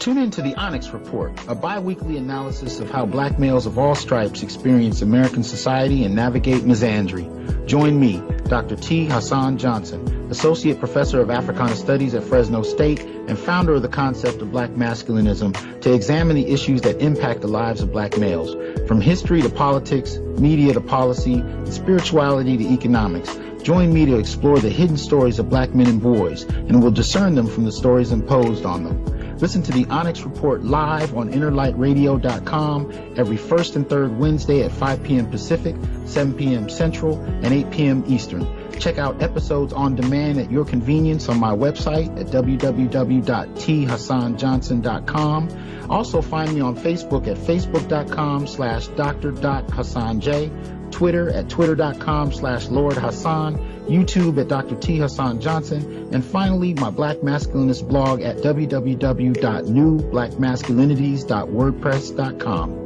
Tune in to the Onyx Report, a bi-weekly analysis of how black males of all stripes experience American society and navigate misandry. Join me, Dr. T. Hasan Johnson, Associate Professor of Africana Studies at Fresno State and founder of the concept of black masculinism, to examine the issues that impact the lives of black males, from history to politics, media to policy, and spirituality to economics. Join me to explore the hidden stories of black men and boys, and we'll discern them from the stories imposed on them. Listen to the Onyx Report live on innerlightradio.com every first and third Wednesday at 5 p.m. Pacific, 7 p.m. Central, and 8 p.m. Eastern. Check out episodes on demand at your convenience on my website at www.thasanjohnson.com. Also find me on Facebook at facebook.com/dr.hasanj, Twitter at twitter.com/Lord Hasan, YouTube at Dr. T. Hasan Johnson, and finally my Black Masculinist blog at www.newblackmasculinities.wordpress.com.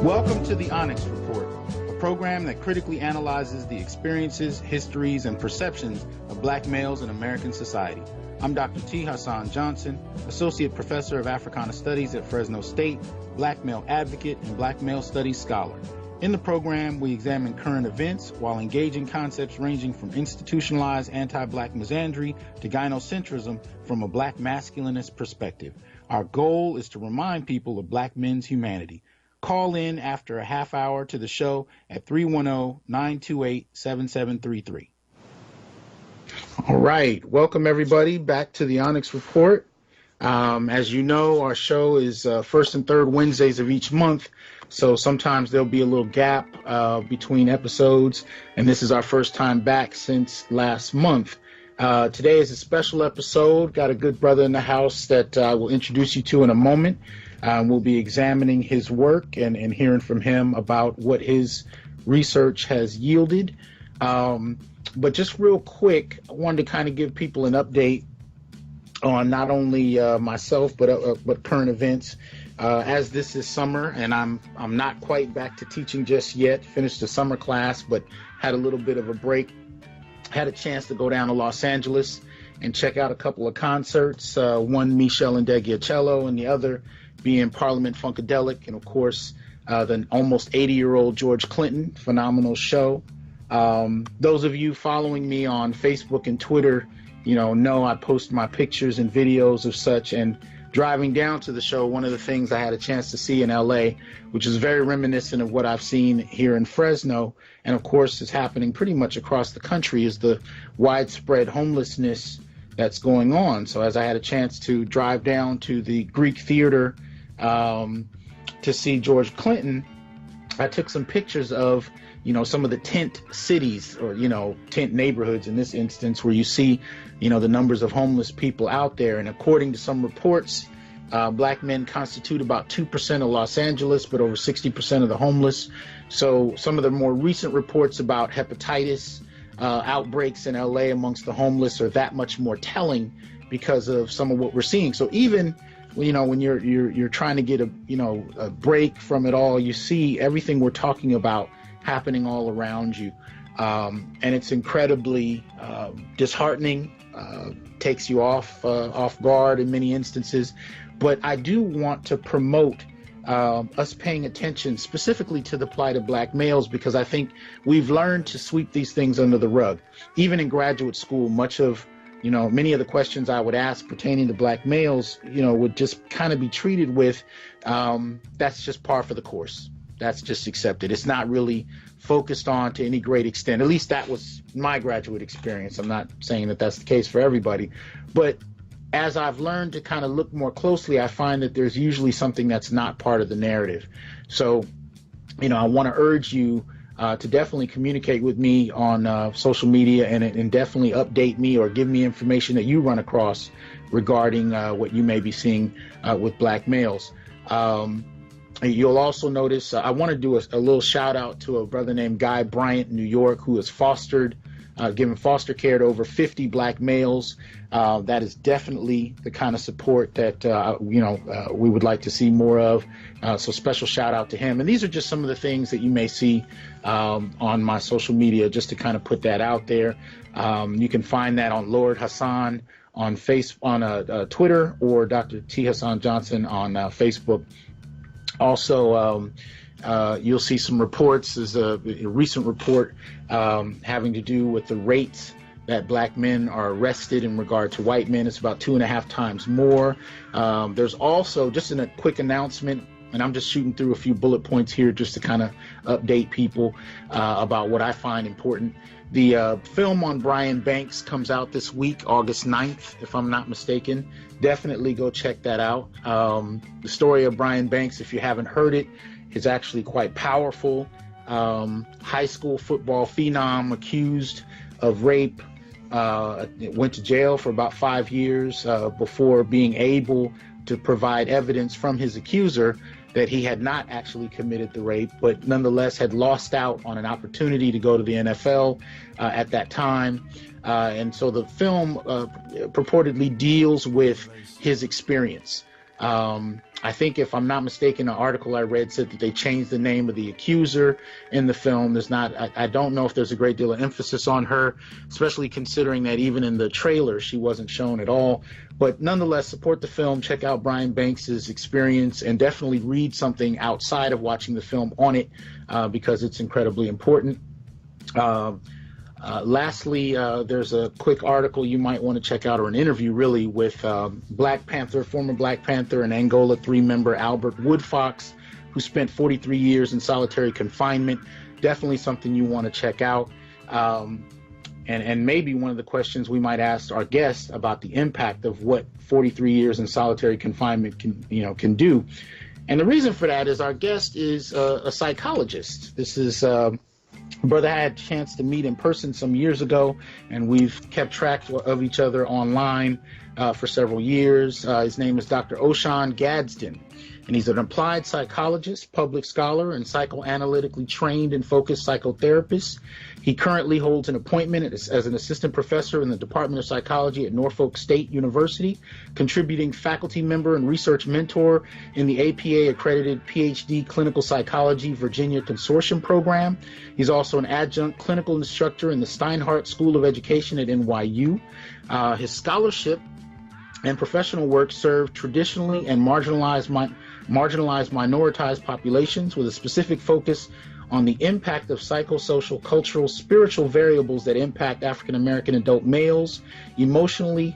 Welcome to the Onyx Report, a program that critically analyzes the experiences, histories, and perceptions of black males in American society. I'm Dr. T. Hasan Johnson, Associate Professor of Africana Studies at Fresno State, black male advocate, and black male studies scholar. In the program, we examine current events while engaging concepts ranging from institutionalized anti-black misandry to gynocentrism from a black masculinist perspective. Our goal is to remind people of black men's humanity. Call in after a half hour to the show at 310-928-7733. All right. Welcome, everybody, back to the Onyx Report. As you know, our show is first and third Wednesdays of each month, so sometimes there'll be a little gap between episodes, and this is our first time back since last month. Today is a special episode. Got a good brother in the house that I will introduce you to in a moment. We'll be examining his work and hearing from him about what his research has yielded. But just real quick, I wanted to kind of give people an update on not only myself but current events. As this is summer, and I'm not quite back to teaching just yet. Finished the summer class, but had a little bit of a break. Had a chance to go down to Los Angeles and check out a couple of concerts. One, Michelle and Degiacello, and the other being Parliament Funkadelic, and of course the almost 80-year-old George Clinton. Phenomenal show. Those of you following me on Facebook and Twitter, know I post my pictures and videos of such. And driving down to the show, one of the things I had a chance to see in LA, which is very reminiscent of what I've seen here in Fresno, and of course is happening pretty much across the country, is the widespread homelessness that's going on. So as I had a chance to drive down to the Greek Theater to see George Clinton, I took some pictures of, some of the tent cities, or, tent neighborhoods in this instance, where you see, the numbers of homeless people out there. And according to some reports, black men constitute about 2% of Los Angeles, but over 60% of the homeless. So some of the more recent reports about hepatitis outbreaks in LA amongst the homeless are that much more telling because of some of what we're seeing. So even when you're trying to get a break from it all, you see everything we're talking about happening all around you, and it's incredibly disheartening. Takes you off guard in many instances. But I do want to promote us paying attention specifically to the plight of black males, because I think we've learned to sweep these things under the rug. Even in graduate school, many of the questions I would ask pertaining to black males, would just kind of be treated with, that's just par for the course. That's just accepted. It's not really focused on to any great extent. At least that was my graduate experience. I'm not saying that that's the case for everybody. But as I've learned to kind of look more closely, I find that there's usually something that's not part of the narrative. So I want to urge you to definitely communicate with me on social media and definitely update me or give me information that you run across regarding what you may be seeing with black males. You'll also notice I want to do a little shout out to a brother named Guy Bryant in New York, who has given foster care to over 50 black males. That is definitely the kind of support that we would like to see more of. So special shout out to him. And these are just some of the things that you may see on my social media, just to kind of put that out there. You can find that on Lord Hasan on Twitter, or Dr. T. Hasan Johnson on Facebook. Also, you'll see some reports. There's a recent report having to do with the rates that black men are arrested in regard to white men. It's about 2.5 times more. There's also, just in a quick announcement, and I'm just shooting through a few bullet points here just to kind of update people about what I find important. The film on Brian Banks comes out this week, August 9th, if I'm not mistaken. Definitely go check that out. The story of Brian Banks, if you haven't heard it, is actually quite powerful. High school football phenom accused of rape, went to jail for about 5 years before being able to provide evidence from his accuser that he had not actually committed the rape, but nonetheless had lost out on an opportunity to go to the NFL at that time. And so the film purportedly deals with his experience. I think, if I'm not mistaken, an article I read said that they changed the name of the accuser in the film. I don't know if there's a great deal of emphasis on her, especially considering that even in the trailer, she wasn't shown at all. But nonetheless, support the film, check out Brian Banks's experience, and definitely read something outside of watching the film on it, because it's incredibly important. Lastly, there's a quick article you might want to check out, or an interview really, with former Black Panther and Angola 3 member Albert Woodfox, who spent 43 years in solitary confinement. Definitely something you want to check out. And maybe one of the questions we might ask our guests about the impact of what 43 years in solitary confinement can do. And the reason for that is our guest is a psychologist. This is brother I had a chance to meet in person some years ago, and we've kept track of each other online for several years. His name is Dr. Hasan Gadsden, and he's an applied psychologist, public scholar, and psychoanalytically trained and focused psychotherapist. He currently holds an appointment as an assistant professor in the Department of Psychology at Norfolk State University, contributing faculty member and research mentor in the APA-accredited PhD Clinical Psychology Virginia Consortium program. He's also an adjunct clinical instructor in the Steinhardt School of Education at NYU. His scholarship and professional work serve traditionally and marginalized minoritized populations, with a specific focus on the impact of psychosocial, cultural, spiritual variables that impact African American adult males, emotional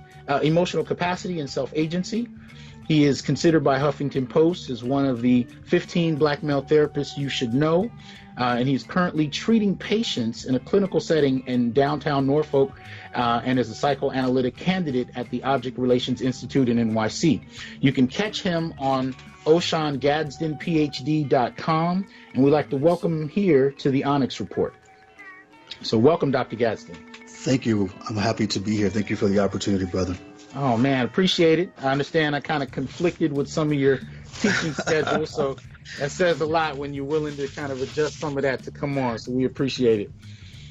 capacity, and self-agency. He is considered by Huffington Post as one of the 15 black male therapists you should know, and he's currently treating patients in a clinical setting in downtown Norfolk, and is a psychoanalytic candidate at the Object Relations Institute in NYC. You can catch him on OceanGadsdenPhD.com, and we'd like to welcome him here to the Onyx Report. So welcome, Dr. Gadsden. Thank you. I'm happy to be here. Thank you for the opportunity, brother. Oh, man, appreciate it. I understand I kind of conflicted with some of your teaching schedule, so that says a lot when you're willing to kind of adjust some of that to come on, so we appreciate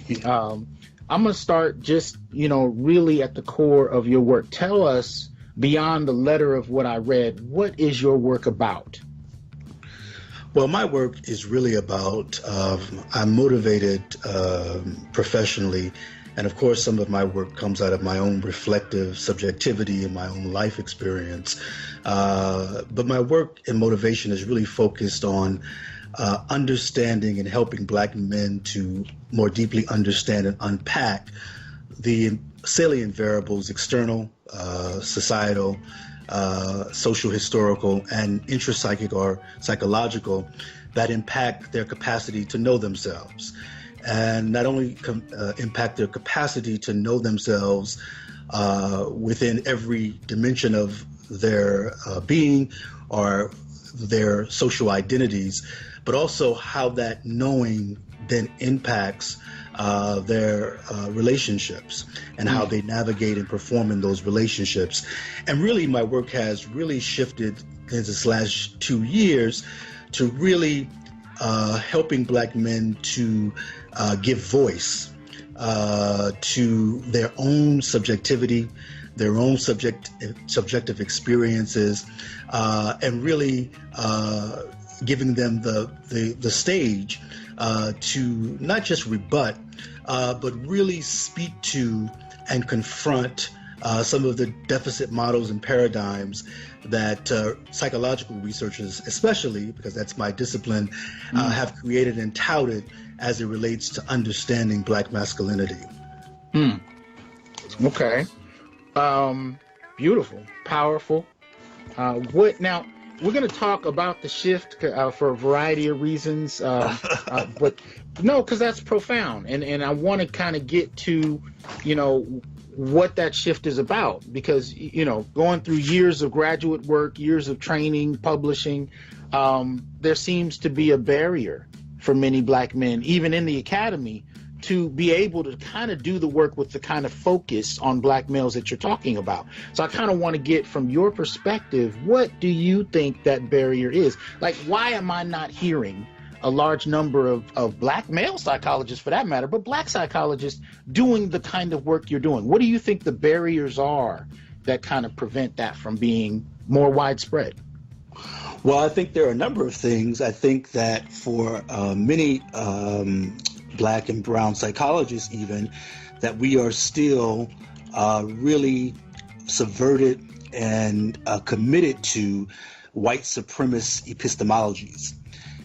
it. I'm going to start just, really at the core of your work. Tell us, beyond the letter of what I read, what is your work about? Well, my work is really about, I'm motivated professionally, and of course some of my work comes out of my own reflective subjectivity and my own life experience. But my work and motivation is really focused on understanding and helping black men to more deeply understand and unpack the salient variables, external, societal, social, historical, and intrapsychic or psychological, that impact their capacity to know themselves. And not only impact their capacity to know themselves within every dimension of their being or their social identities, but also how that knowing then impacts their relationships and how they navigate and perform in those relationships. And really, my work has really shifted in this last 2 years to really helping Black men to give voice to their own subjectivity, their own subjective experiences, and really giving them the stage to not just rebut, but really speak to and confront some of the deficit models and paradigms that psychological researchers, especially because that's my discipline, have created and touted as it relates to understanding Black masculinity. Okay. Beautiful, powerful. Now we're going to talk about the shift for a variety of reasons, but no, because that's profound, and I want to kind of get to, what that shift is about, because going through years of graduate work, years of training, publishing, there seems to be a barrier for many Black men, even in the academy, to be able to kind of do the work with the kind of focus on Black males that you're talking about. So I kind of want to get from your perspective, what do you think that barrier is? Like, why am I not hearing a large number of Black male psychologists, for that matter, but Black psychologists doing the kind of work you're doing? What do you think the barriers are that kind of prevent that from being more widespread? Well, I think there are a number of things. I think that for many Black and brown psychologists even, that we are still really subverted and committed to white supremacist epistemologies.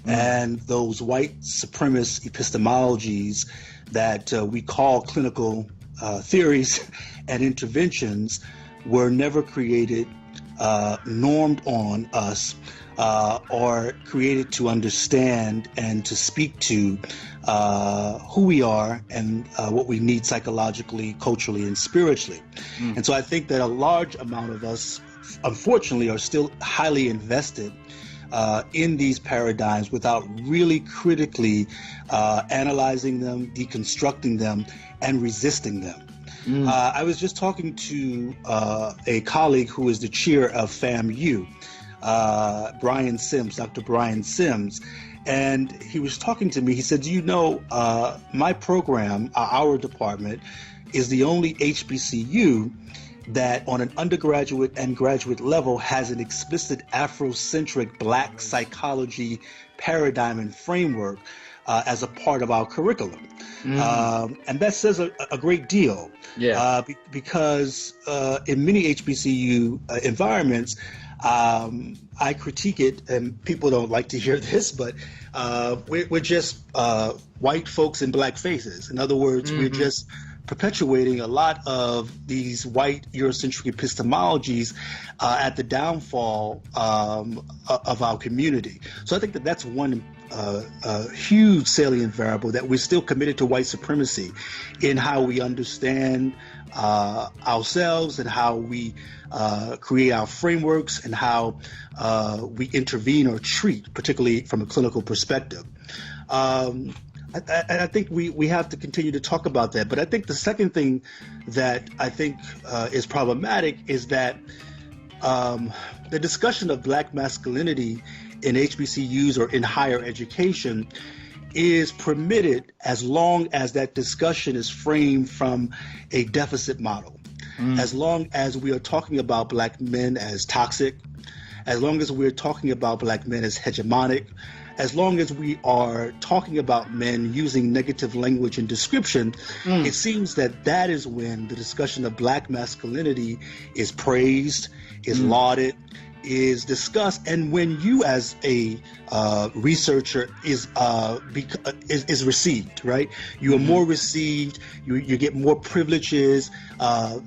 And those white supremacist epistemologies that we call clinical theories and interventions were never created, normed on us, or created to understand and to speak to who we are and what we need psychologically, culturally, and spiritually. And so I think that a large amount of us, unfortunately, are still highly invested in these paradigms without really critically analyzing them, deconstructing them, and resisting them. I was just talking to a colleague who is the chair of FAMU, Brian Sims, Dr. Brian Sims, and he was talking to me. He said, my program, our department, is the only HBCU that on an undergraduate and graduate level has an explicit Afrocentric Black psychology paradigm and framework as a part of our curriculum. And that says a great deal, because in many HBCU environments, I critique it, and people don't like to hear this, but we're just white folks in Black faces. In other words, we're just perpetuating a lot of these white Eurocentric epistemologies at the downfall of our community. So I think that that's one huge salient variable, that we're still committed to white supremacy in how we understand ourselves and how we create our frameworks and how we intervene or treat, particularly from a clinical perspective. I think we have to continue to talk about that. But I think the second thing that I think is problematic is that the discussion of Black masculinity in HBCUs or in higher education is permitted as long as that discussion is framed from a deficit model. As long as we are talking about Black men as toxic, as long as we're talking about Black men as hegemonic, as long as we are talking about men using negative language and description, it seems that is when the discussion of Black masculinity is praised, is lauded, is discussed, and when you as a researcher is received, right? You are more received, you get more privileges, there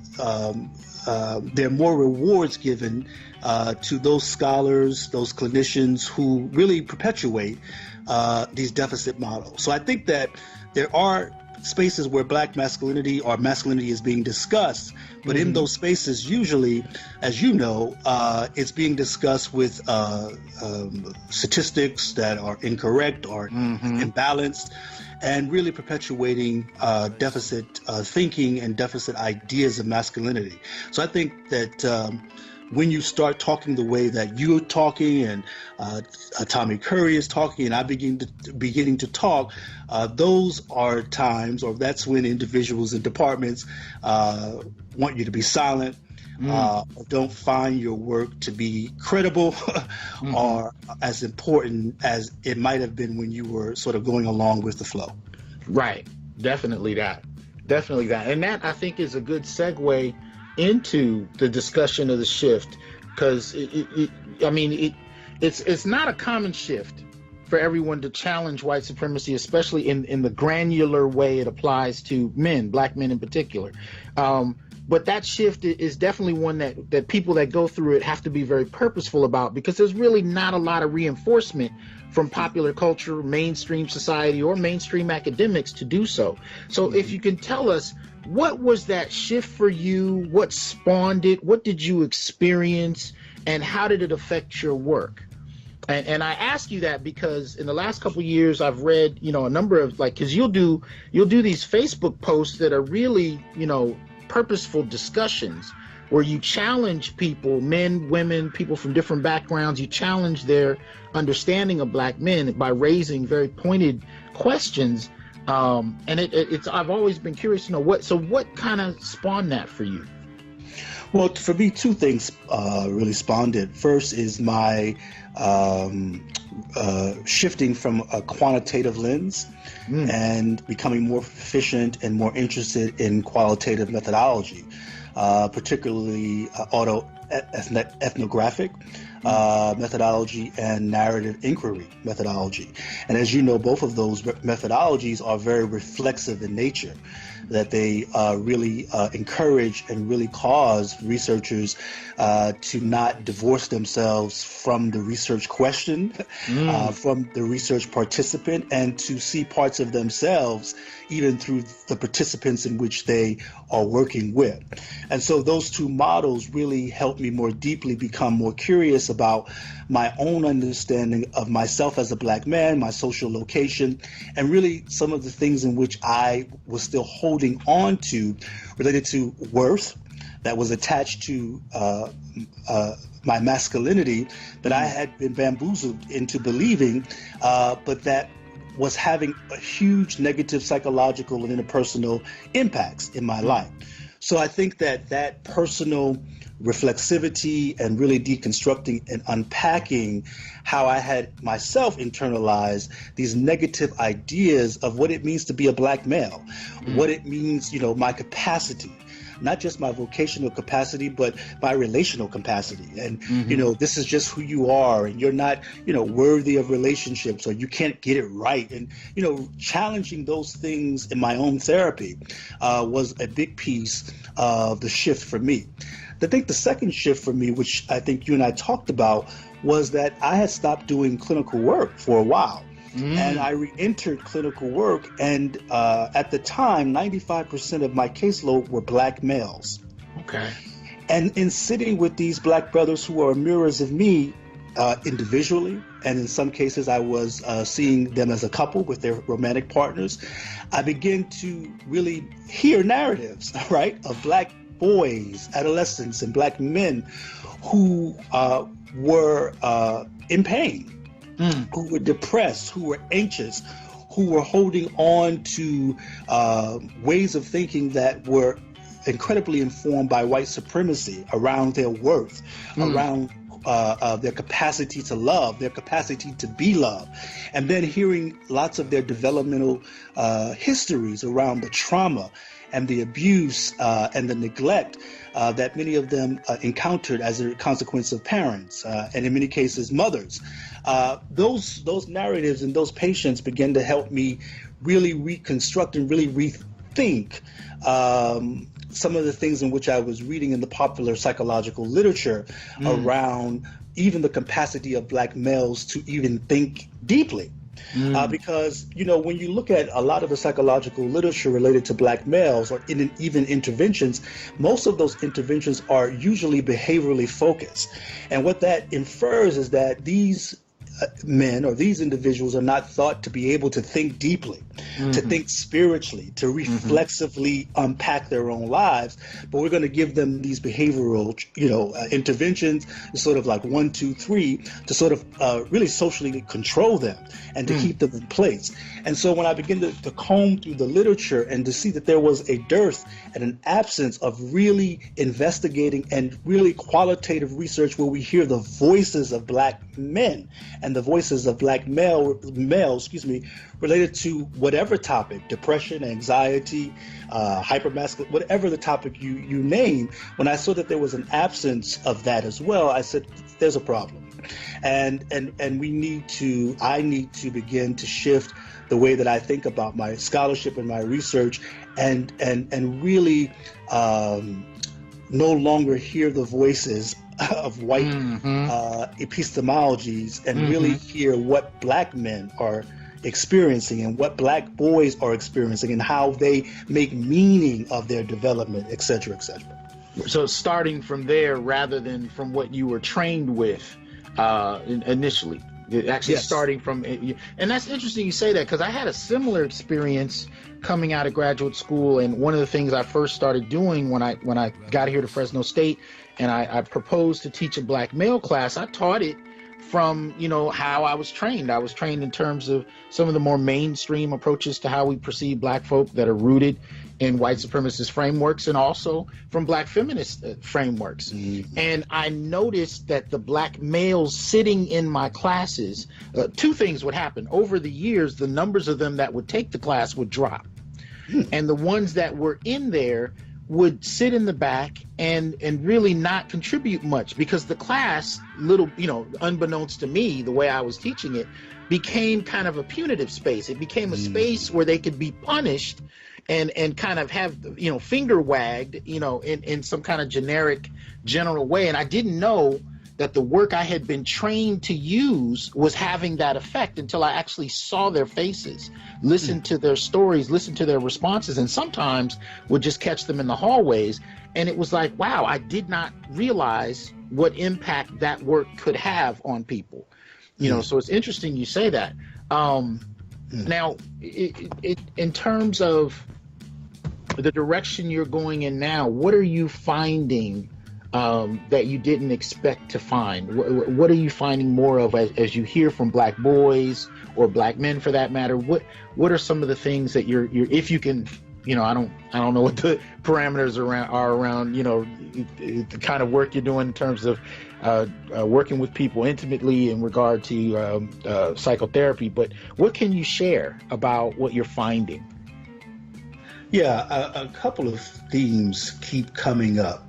are more rewards given to those scholars, those clinicians who really perpetuate these deficit models. So I think that there are spaces where Black masculinity or masculinity is being discussed. But in those spaces, usually, as you know, it's being discussed with statistics that are incorrect or imbalanced, and really perpetuating deficit thinking and deficit ideas of masculinity. So I think that when you start talking the way that you're talking, and Tommy Curry is talking, and I beginning to talk, those are times, or that's when individuals and departments want you to be silent, or don't find your work to be credible or as important as it might have been when you were sort of going along with the flow. Right. Definitely that. And that, I think, is a good segue into the discussion of the shift, because it's not a common shift for everyone to challenge white supremacy, especially in the granular way it applies to men, Black men in particular. But that shift is definitely one that people that go through it have to be very purposeful about, because there's really not a lot of reinforcement from popular culture, mainstream society, or mainstream academics to do so. So if you can tell us, what was that shift for you? What spawned it? What did you experience? And how did it affect your work? And I ask you that because in the last couple of years, I've read, a number of, because you'll do these Facebook posts that are really, purposeful discussions where you challenge people, men, women, people from different backgrounds. You challenge their understanding of Black men by raising very pointed questions. And it's I've always been curious to know what kind of spawned that for you? Well, for me, two things really spawned it. First is my shifting from a quantitative lens and becoming more proficient and more interested in qualitative methodology, particularly ethnographic methodology and narrative inquiry methodology. And as you know, both of those methodologies are very reflexive in nature, that they really encourage and really cause researchers to not divorce themselves from the research question, from the research participant, and to see parts of themselves even through the participants in which they are working with. And so those two models really helped me more deeply become more curious about my own understanding of myself as a Black man, my social location, and really some of the things in which I was still holding on to related to worth that was attached to my masculinity that I had been bamboozled into believing, but that was having a huge negative psychological and interpersonal impacts in my life. So I think that personal reflexivity and really deconstructing and unpacking how I had myself internalized these negative ideas of what it means to be a Black male, what it means, my capacity, not just my vocational capacity, but my relational capacity. And, this is just who you are, and you're not, worthy of relationships, or you can't get it right. And, challenging those things in my own therapy was a big piece of the shift for me. I think the second shift for me, which I think you and I talked about, was that I had stopped doing clinical work for a while. And I re-entered clinical work, and at the time, 95% of my caseload were Black males. Okay. And in sitting with these Black brothers who are mirrors of me individually, and in some cases I was seeing them as a couple with their romantic partners, I began to really hear narratives, right, of Black boys, adolescents, and Black men who were in pain, who were depressed, who were anxious, who were holding on to ways of thinking that were incredibly informed by white supremacy around their worth, around their capacity to love, their capacity to be loved. And then hearing lots of their developmental histories around the trauma and the abuse and the neglect that many of them encountered as a consequence of parents, and in many cases mothers. Those narratives and those patients began to help me really reconstruct and really rethink some of the things in which I was reading in the popular psychological literature around even the capacity of Black males to even think deeply Because, when you look at a lot of the psychological literature related to black males or even interventions, most of those interventions are usually behaviorally focused. And what that infers is that these men or these individuals are not thought to be able to think deeply, to think spiritually, to reflexively unpack their own lives. But we're going to give them these behavioral, interventions, sort of like 1, 2, 3, to sort of really socially control them and to keep them in place. And so when I begin to comb through the literature and to see that there was a dearth and an absence of really investigating and really qualitative research where we hear the voices of black men and the voices of black males, related to whatever topic, depression, anxiety, hypermasculine, whatever the topic you name, when I saw that there was an absence of that as well, I said, there's a problem. And I need to begin to shift the way that I think about my scholarship and my research and really no longer hear the voices of white epistemologies and really hear what black men are experiencing and what black boys are experiencing and how they make meaning of their development, et cetera, et cetera. So starting from there rather than from what you were trained with initially, actually starting from, and that's interesting you say that, because I had a similar experience coming out of graduate school. And one of the things I first started doing when I got here to Fresno State and I proposed to teach a black male class, I taught it from, how I was trained. I was trained in terms of some of the more mainstream approaches to how we perceive black folk that are rooted in white supremacist frameworks, and also from black feminist frameworks. And I noticed that the black males sitting in my classes, two things would happen. Over the years, the numbers of them that would take the class would drop. And the ones that were in there would sit in the back and really not contribute much, because the class, unbeknownst to me, the way I was teaching it, became kind of a punitive space. It became a space where they could be punished and kind of have, finger wagged, in some kind of general way. And I didn't know that the work I had been trained to use was having that effect until I actually saw their faces, listened to their stories, listened to their responses, and sometimes would just catch them in the hallways. And it was like, wow, I did not realize what impact that work could have on people. So it's interesting you say that. Now, in terms of the direction you're going in now, what are you finding that you didn't expect to find? What are you finding more of as you hear from black boys or black men, for that matter? What are some of the things that you're if you can, I don't know what the parameters are around the kind of work you're doing in terms of working with people intimately in regard to psychotherapy, but what can you share about what you're finding? Yeah, a couple of themes keep coming up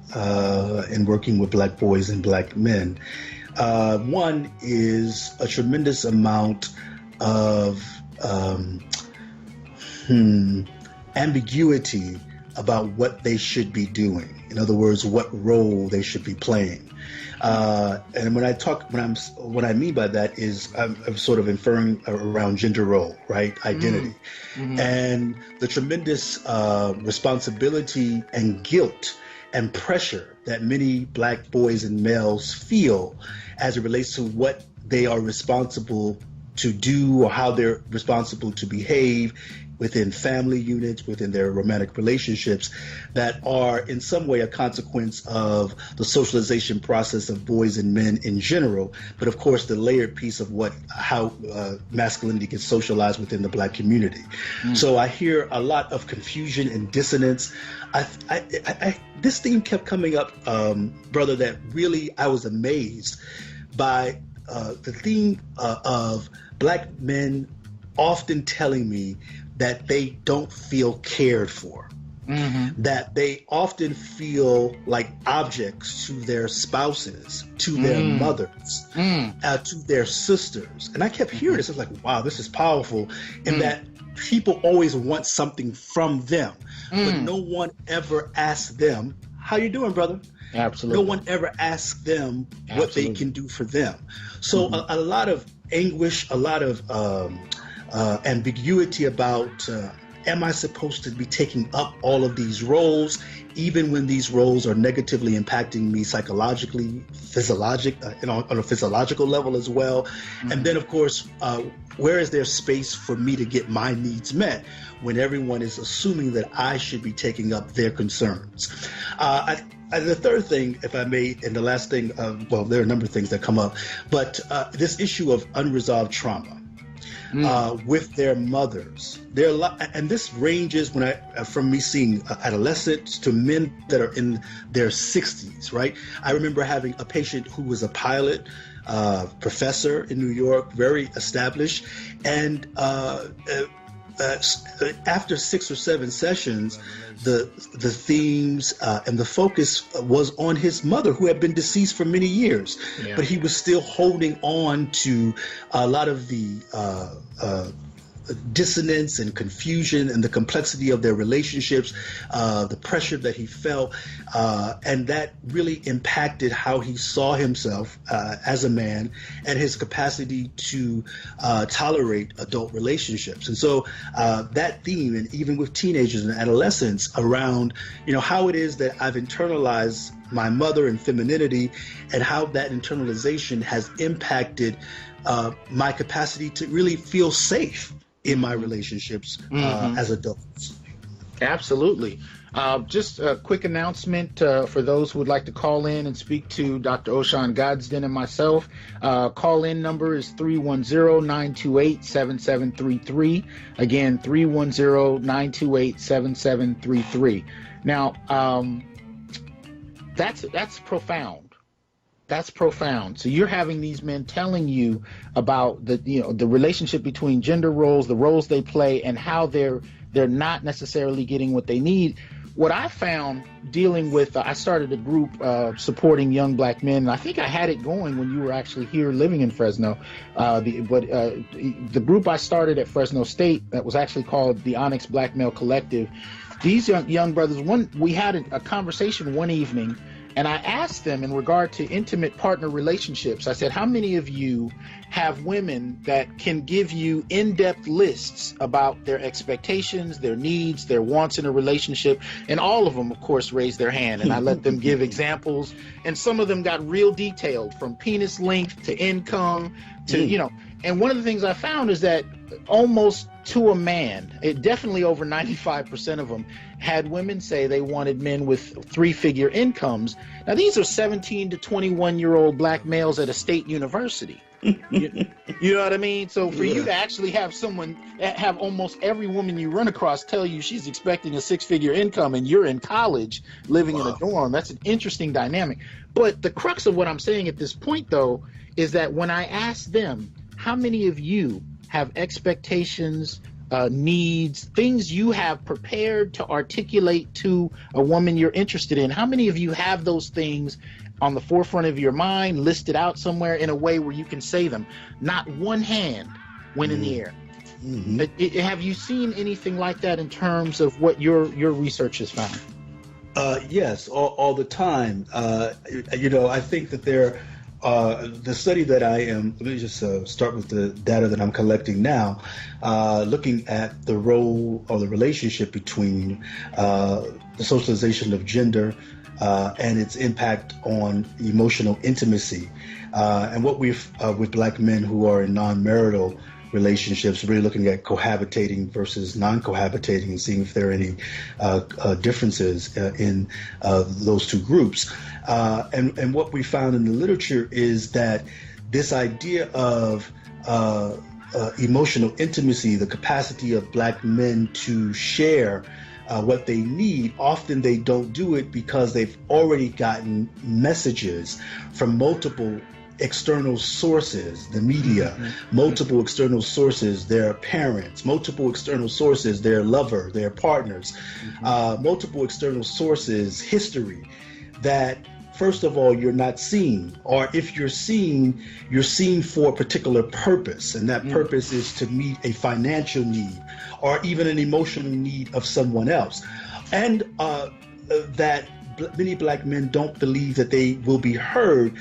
in working with black boys and black men. One is a tremendous amount of ambiguity about what they should be doing. In other words, what role they should be playing. And what I mean by that is I'm sort of inferring around gender role, right? Identity. And the tremendous responsibility and guilt and pressure that many black boys and males feel as it relates to what they are responsible to do or how they're responsible to behave within family units, within their romantic relationships, that are in some way a consequence of the socialization process of boys and men in general, but of course the layered piece of how masculinity gets socialized within the black community. So I hear a lot of confusion and dissonance. This theme kept coming up, brother, that really I was amazed by the theme of black men often telling me that they don't feel cared for, that they often feel like objects to their spouses, to their mothers, to their sisters. And I kept hearing this. I was like, wow, this is powerful, in that people always want something from them, but no one ever asks them, how you doing, brother? Absolutely. No one ever asks them what they can do for them. So a lot of anguish, a lot of ambiguity about am I supposed to be taking up all of these roles, even when these roles are negatively impacting me psychologically, on a physiological level as well. Mm-hmm. And then, of course, where is there space for me to get my needs met when everyone is assuming that I should be taking up their concerns? The third thing, if I may, and the last thing, well, there are a number of things that come up, but this issue of unresolved trauma. With their mothers, and this ranges from me seeing adolescents to men that are in their 60s. Right, I remember having a patient who was a pilot, professor in New York, very established, and after 6 or 7 sessions, the themes and the focus was on his mother, who had been deceased for many years, but he was still holding on to a lot of the dissonance and confusion and the complexity of their relationships, the pressure that he felt, and that really impacted how he saw himself as a man and his capacity to tolerate adult relationships. And so that theme, and even with teenagers and adolescents, around how it is that I've internalized my mother and femininity, and how that internalization has impacted my capacity to really feel safe in my relationships as adults. Absolutely. Just a quick announcement for those who would like to call in and speak to Dr. Hasan Gadsden and myself. Call-in number is 310-928-7733. Again, 310-928-7733. Now, that's profound. That's profound. So you're having these men telling you about the relationship between gender roles, the roles they play, and how they're not necessarily getting what they need. What I found dealing with, I started a group supporting young black men. And I think I had it going when you were actually here living in Fresno. The group I started at Fresno State, that was actually called the Onyx Black Male Collective. These young brothers, we had a conversation one evening, and I asked them in regard to intimate partner relationships. I said, how many of you have women that can give you in-depth lists about their expectations, their needs, their wants in a relationship? And all of them, of course, raised their hand, and I let them give examples. And some of them got real detailed, from penis length to income to, And one of the things I found is that almost to a man, it definitely over 95% of them had women say they wanted men with 3-figure incomes. Now, these are 17 to 21-year-old black males at a state university. You know what I mean? So for you to actually have almost every woman you run across tell you she's expecting a 6-figure income, and you're in college living in a dorm, that's an interesting dynamic. But the crux of what I'm saying at this point, though, is that when I ask them, how many of you have expectations, needs, things you have prepared to articulate to a woman you're interested in, how many of you have those things on the forefront of your mind, listed out somewhere in a way where you can say them? Not one hand went in the air. Have you seen anything like that in terms of what your research has found? Yes, all the time. I think that the study that let me just start with the data that I'm collecting now, looking at the role or the relationship between the socialization of gender and its impact on emotional intimacy. And what with black men who are in non-marital relationships, really looking at cohabitating versus non-cohabitating and seeing if there are any differences in those two groups. And what we found in the literature is that this idea of emotional intimacy, the capacity of black men to share what they need, often they don't do it because they've already gotten messages from multiple external sources, the media, multiple external sources, their parents, multiple external sources, their lover, their partners, multiple external sources, history, that first of all, you're not seeing, or if you're seeing for a particular purpose, and that purpose is to meet a financial need or even an emotional need of someone else. And that many black men don't believe that they will be heard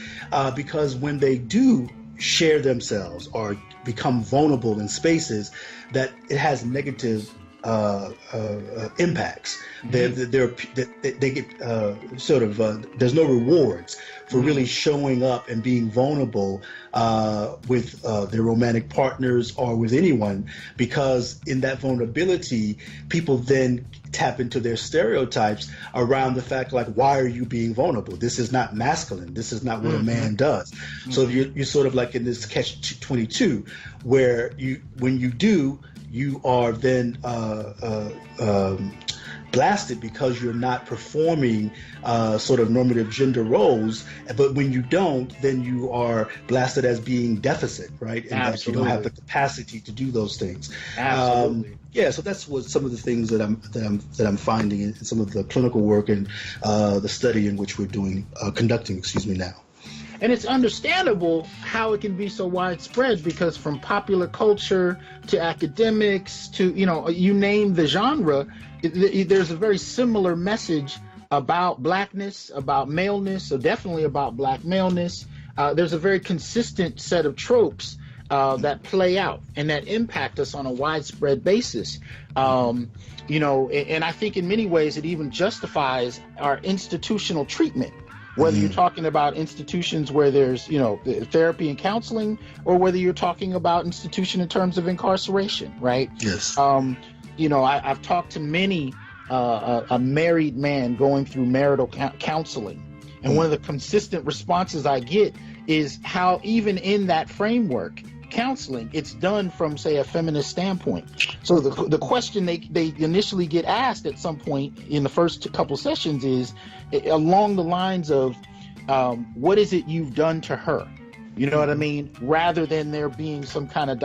because when they do share themselves or become vulnerable in spaces that it has negative impacts. They get there's no rewards for really showing up and being vulnerable with their romantic partners or with anyone, because in that vulnerability, people then tap into their stereotypes around the fact, like, why are you being vulnerable? This is not masculine. This is not what a man does. So you're sort of like in this catch-22 where when you do, you are then blasted because you're not performing sort of normative gender roles. But when you don't, then you are blasted as being deficit, right? And that you don't have the capacity to do those things. Absolutely. So that's what some of the things that I'm finding in some of the clinical work and the study in which we're conducting now. And it's understandable how it can be so widespread, because from popular culture to academics to, you name the genre, there's a very similar message about blackness, about maleness, so definitely about black maleness. There's a very consistent set of tropes that play out and that impact us on a widespread basis. And I think in many ways it even justifies our institutional treatment. Whether you're talking about institutions where there's, therapy and counseling, or whether you're talking about institution in terms of incarceration, right? Yes. I've talked to many, a married man going through marital counseling. And one of the consistent responses I get is how even in that framework, counseling, it's done from, say, a feminist standpoint. So the question they initially get asked at some point in the first couple sessions is along the lines of, what is it you've done to her? You know what I mean? Rather than there being some kind of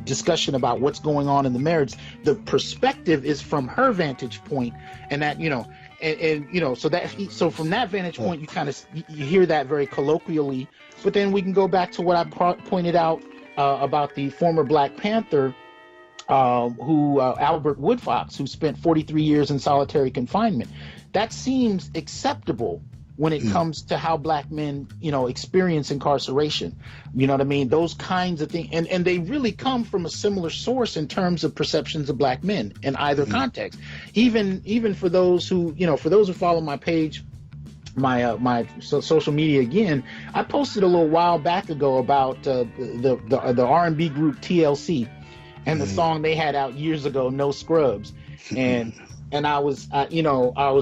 discussion about what's going on in the marriage, the perspective is from her vantage point, and that so from that vantage point, you hear that very colloquially. But then we can go back to what I pointed out about the former Black Panther, Albert Woodfox, who spent 43 years in solitary confinement. That seems acceptable when it comes to how black men, experience incarceration. You know what I mean? Those kinds of things. And they really come from a similar source in terms of perceptions of black men in either context. Even for those who, for those who follow my page, my social media again, I posted a little while back ago about the R&B group TLC and the song they had out years ago, No Scrubs. And I was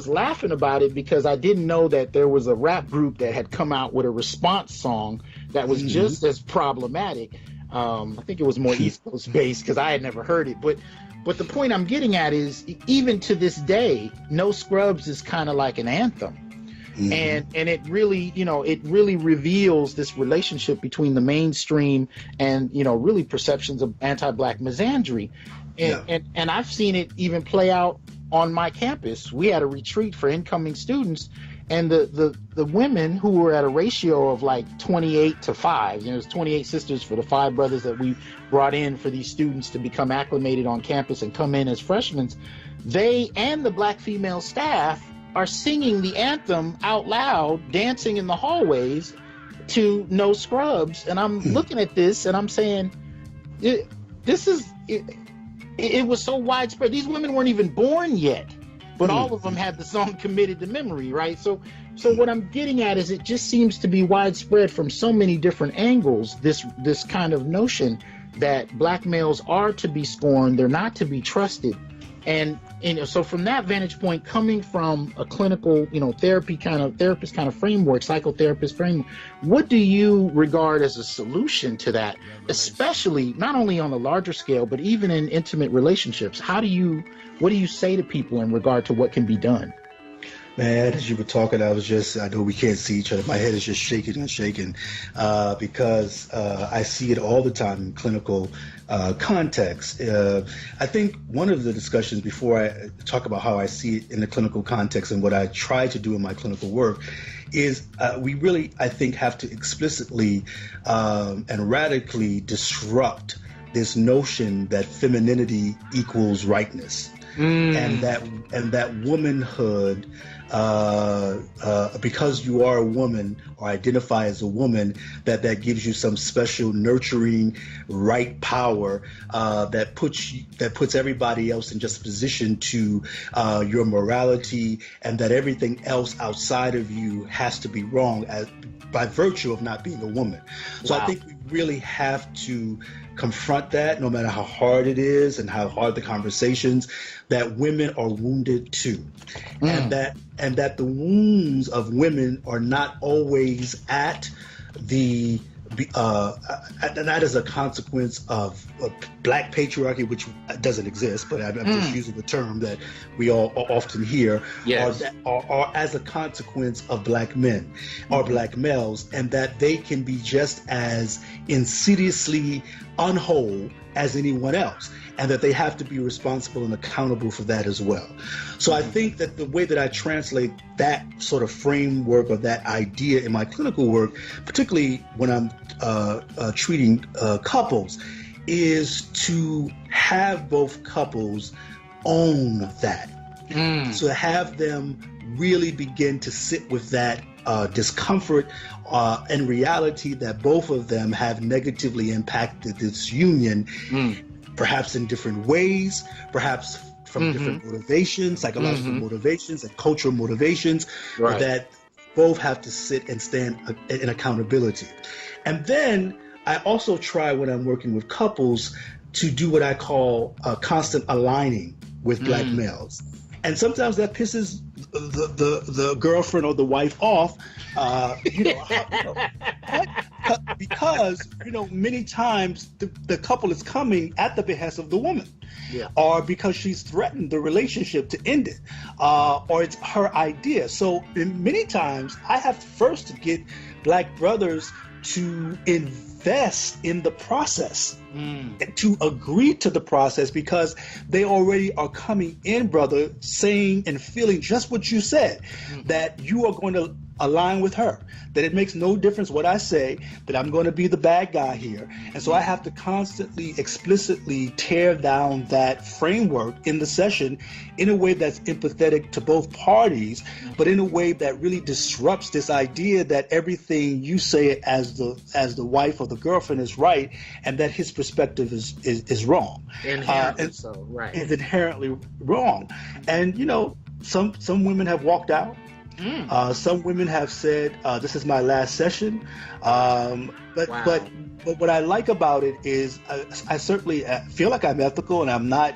laughing about it because I didn't know that there was a rap group that had come out with a response song that was just as problematic. I think it was more East Coast based because I had never heard it. But the point I'm getting at is, even to this day, No Scrubs is kind of like an anthem. And it really, it really reveals this relationship between the mainstream and, really perceptions of anti-black misandry. And I've seen it even play out on my campus. We had a retreat for incoming students, and the women, who were at a ratio of like 28 to 5, there's 28 sisters for the 5 brothers that we brought in for these students to become acclimated on campus and come in as freshmen, they and the black female staff are singing the anthem out loud, dancing in the hallways to No Scrubs. And I'm looking at this and I'm saying, it was so widespread. These women weren't even born yet, but all of them had the song committed to memory, right? So what I'm getting at is, it just seems to be widespread from so many different angles, this kind of notion that black males are to be scorned, they're not to be trusted. And so from that vantage point, coming from a clinical, therapist kind of framework, psychotherapist framework, what do you regard as a solution to that, especially not only on a larger scale, but even in intimate relationships? What do you say to people in regard to what can be done? Man, as you were talking, I know we can't see each other. My head is just shaking and shaking because I see it all the time in clinical context. I think one of the discussions, before I talk about how I see it in the clinical context and what I try to do in my clinical work, is we really, I think, have to explicitly and radically disrupt this notion that femininity equals rightness, and that womanhood, because you are a woman or identify as a woman, that gives you some special nurturing right power that puts everybody else in just position to your morality, and that everything else outside of you has to be wrong by virtue of not being a woman. So I think we really have to confront that, no matter how hard it is and how hard the conversations, that women are wounded too, and that the wounds of women are not always at the not as a consequence of black patriarchy, which doesn't exist, but I'm just using the term that we all often hear, or as a consequence of black men or black males, and that they can be just as insidiously unwhole as anyone else, and that they have to be responsible and accountable for that as well. So I think that the way that I translate that sort of framework or that idea in my clinical work, particularly when I'm treating couples, is to have both couples own that. So have them really begin to sit with that discomfort and reality that both of them have negatively impacted this union, perhaps in different ways, perhaps from different motivations, psychological motivations and cultural motivations, that both have to sit and stand in accountability. And then I also try, when I'm working with couples, to do what I call constant aligning with black males. And sometimes that pisses the girlfriend or the wife off, because many times the couple is coming at the behest of the woman, or because she's threatened the relationship to end it, or it's her idea. So many times I have first to get black brothers to invest in the process, to agree to the process, because they already are coming in, brother, saying and feeling just what you said, that you are going to align with her, that it makes no difference what I say, that I'm going to be the bad guy here. And so I have to constantly, explicitly tear down that framework in the session in a way that's empathetic to both parties, but in a way that really disrupts this idea that everything you say as the wife or the girlfriend is right, and that his perspective is wrong. Is inherently wrong. And some women have walked out. Some women have said, this is my last session. But what I like about it is I certainly feel like I'm ethical, and I'm not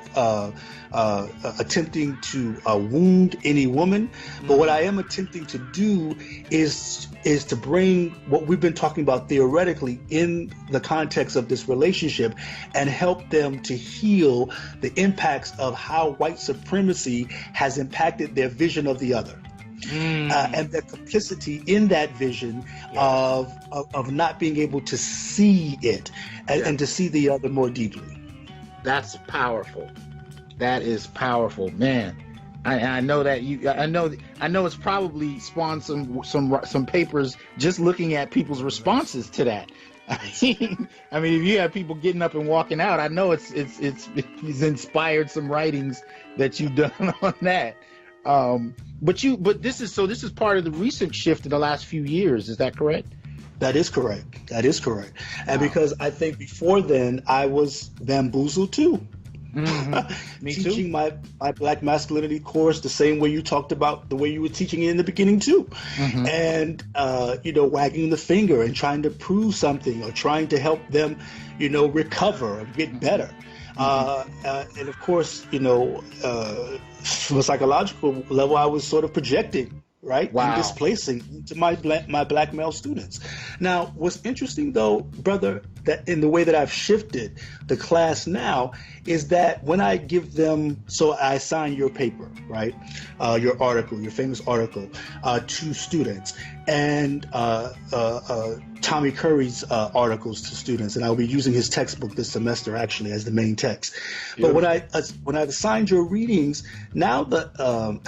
attempting to wound any woman. But what I am attempting to do is to bring what we've been talking about theoretically in the context of this relationship, and help them to heal the impacts of how white supremacy has impacted their vision of the other. And the complicity in that vision of not being able to see it and to see the other more deeply. That's powerful. That is powerful, man. I know that I know it's probably spawned some papers just looking at people's responses to that. I mean, if you have people getting up and walking out, I know it's inspired some writings that you've done on that. But this is part of the recent shift in the last few years. Is that correct? That is correct. And because I think before then I was bamboozled too. Me teaching my Black masculinity course the same way you talked about, the way you were teaching it in the beginning too. And wagging the finger and trying to prove something, or trying to help them recover or get better. And of course, from a psychological level, I was sort of projecting, right? And displacing to my black male students. Now, what's interesting though, brother, that in the way that I've shifted the class now, is that when I give them, so I assign your paper, right? Your article, your famous article, to students, and Tommy Curry's articles to students, and I'll be using his textbook this semester actually as the main text. But when I've assigned your readings, now the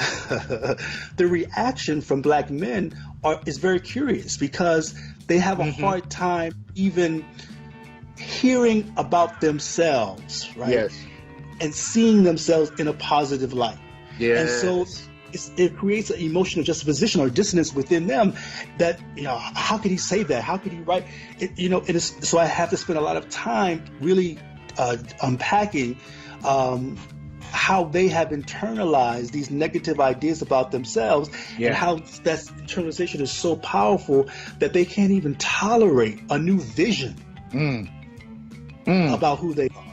reaction from black men is very curious, because they have a hard time even hearing about themselves, right? Yes. And seeing themselves in a positive light. Yes. And so it creates an emotional juxtaposition or dissonance within them that, how could he say that? How could he write it? So I have to spend a lot of time really unpacking how they have internalized these negative ideas about themselves, and how that internalization is so powerful that they can't even tolerate a new vision about who they are.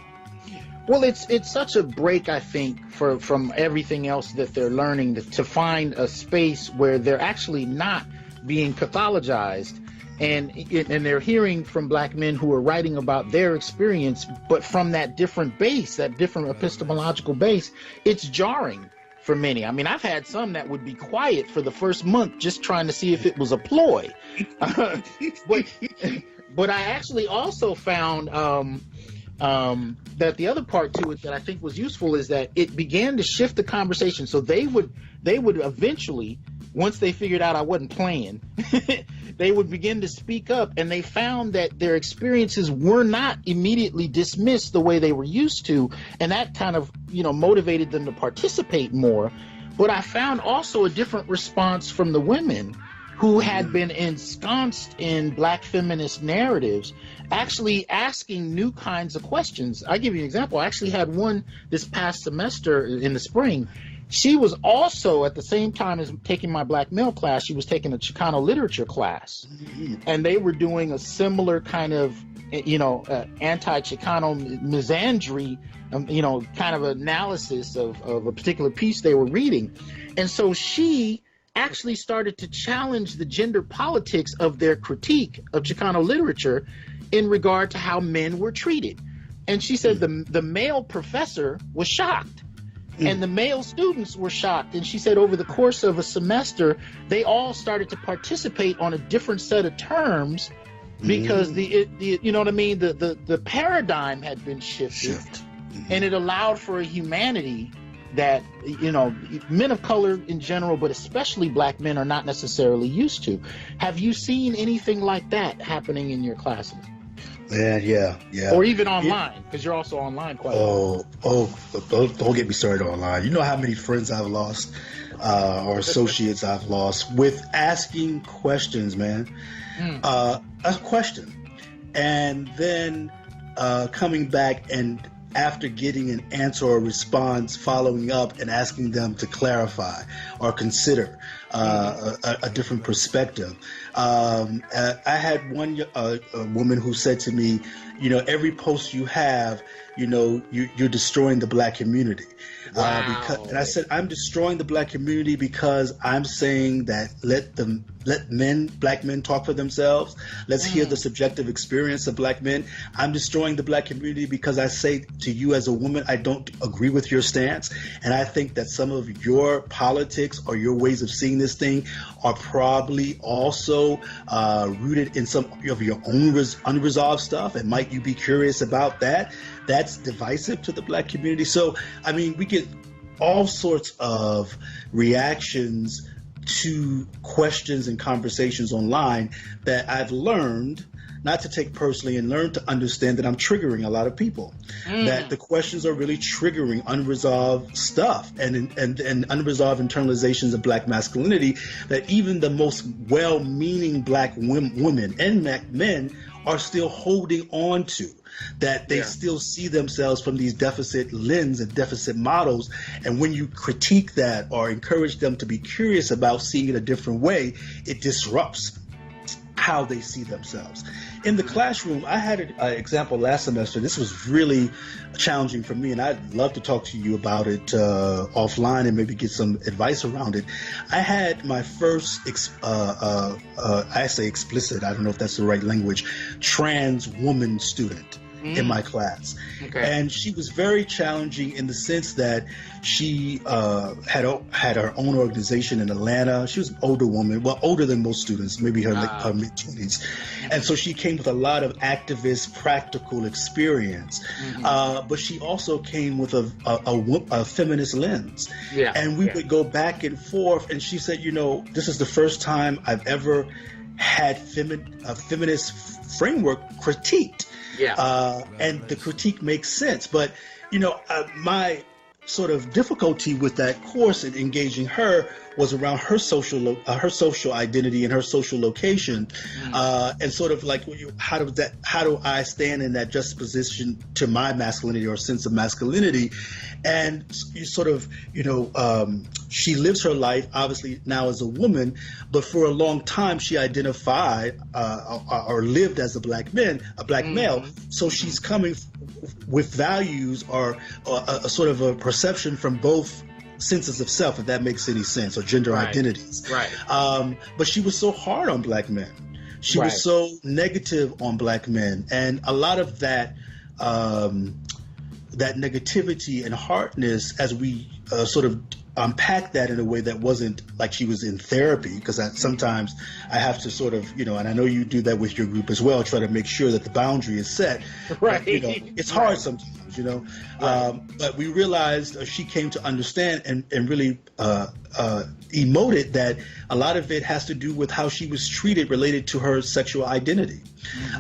Well, it's such a break, I think, from everything else that they're learning to find a space where they're actually not being pathologized, and they're hearing from Black men who are writing about their experience, but from that different base, that different epistemological base. It's jarring for many. I mean, I've had some that would be quiet for the first month just trying to see if it was a ploy. But I actually also found that the other part to it that I think was useful is that it began to shift the conversation. So they would eventually, once they figured out I wasn't playing, they would begin to speak up, and they found that their experiences were not immediately dismissed the way they were used to, and that kind of motivated them to participate more. But I found also a different response from the women who had been ensconced in Black feminist narratives, actually asking new kinds of questions. I'll give you an example. I actually had one this past semester in the spring. She was also, at the same time as taking my Black male class, she was taking a Chicano literature class. And they were doing a similar kind of, anti-Chicano misandry, kind of analysis of a particular piece they were reading. And so she actually started to challenge the gender politics of their critique of Chicano literature in regard to how men were treated. And she said the male professor was shocked, and the male students were shocked. And she said over the course of a semester, they all started to participate on a different set of terms because the paradigm had been shifted. And it allowed for a humanity that men of color in general, but especially Black men, are not necessarily used to. Have you seen anything like that happening in your classes? Yeah. Or even online, because you're also online quite a lot. Don't get me started online. You know how many friends I've lost or associates I've lost with asking questions, man. A question, and then coming back and after getting an answer or response, following up and asking them to clarify or consider a different perspective. I had one woman who said to me, every post you have, you're destroying the Black community. Wow. And I said, I'm destroying the Black community because I'm saying that let Black men talk for themselves. Let's hear the subjective experience of Black men. I'm destroying the Black community because I say to you as a woman, I don't agree with your stance. And I think that some of your politics or your ways of seeing this thing are probably also rooted in some of your own unresolved stuff. And might you be curious about that? That's divisive to the Black community. So, I mean, we get all sorts of reactions to questions and conversations online that I've learned not to take personally and learn to understand that I'm triggering a lot of people. That the questions are really triggering unresolved stuff and unresolved internalizations of Black masculinity that even the most well-meaning Black women and men are still holding on to. That they still see themselves from these deficit lens and deficit models. And when you critique that or encourage them to be curious about seeing it a different way, it disrupts how they see themselves. In the classroom, I had an example last semester. This was really challenging for me, and I'd love to talk to you about it offline and maybe get some advice around it. I had my first, I say explicit, I don't know if that's the right language, trans woman student in my class. Okay. And she was very challenging in the sense that she had her own organization in Atlanta. She was an older woman, well, older than most students, maybe her mid-20s. And so she came with a lot of activist, practical experience. But she also came with a feminist lens. And we would go back and forth. And she said, this is the first time I've ever had a feminist framework critiqued. And the critique makes sense. But, my sort of difficulty with that course and engaging her was around her social identity and her social location, and sort of like how do I stand in that juxtaposition to my masculinity or sense of masculinity. And you sort of, she lives her life obviously now as a woman, but for a long time she identified or lived as a black male. So she's coming with values or a sort of a perception from both senses of self, if that makes any sense, or gender identities. But she was so hard on black men. She was so negative on black men, and a lot of that that negativity and hardness, as we sort of unpack that in a way that wasn't like she was in therapy, because sometimes I have to sort of, and I know you do that with your group as well, try to make sure that the boundary is set. But, it's hard sometimes, but we realized she came to understand and really emoted that a lot of it has to do with how she was treated related to her sexual identity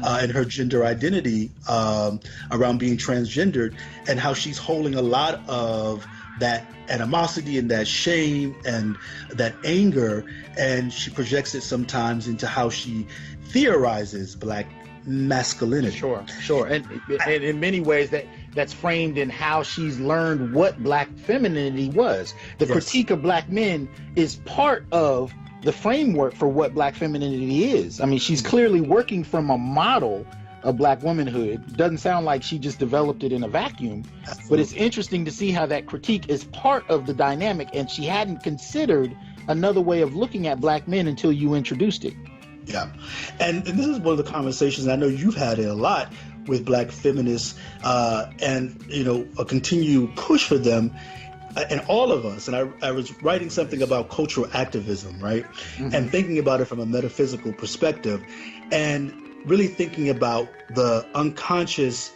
and her gender identity around being transgendered, and how she's holding a lot of that animosity and that shame and that anger, and she projects it sometimes into how she theorizes black masculinity. Sure. And in many ways that's framed in how she's learned what black femininity was. The critique of black men is part of the framework for what black femininity is. I mean, she's clearly working from a model of black womanhood. Doesn't sound like she just developed it in a vacuum. Absolutely. But it's interesting to see how that critique is part of the dynamic, and she hadn't considered another way of looking at black men until you introduced it. Yeah. And this is one of the conversations I know you've had it a lot with black feminists, and a continued push for them, and all of us. And I was writing something about cultural activism, right? And thinking about it from a metaphysical perspective, and really thinking about the unconscious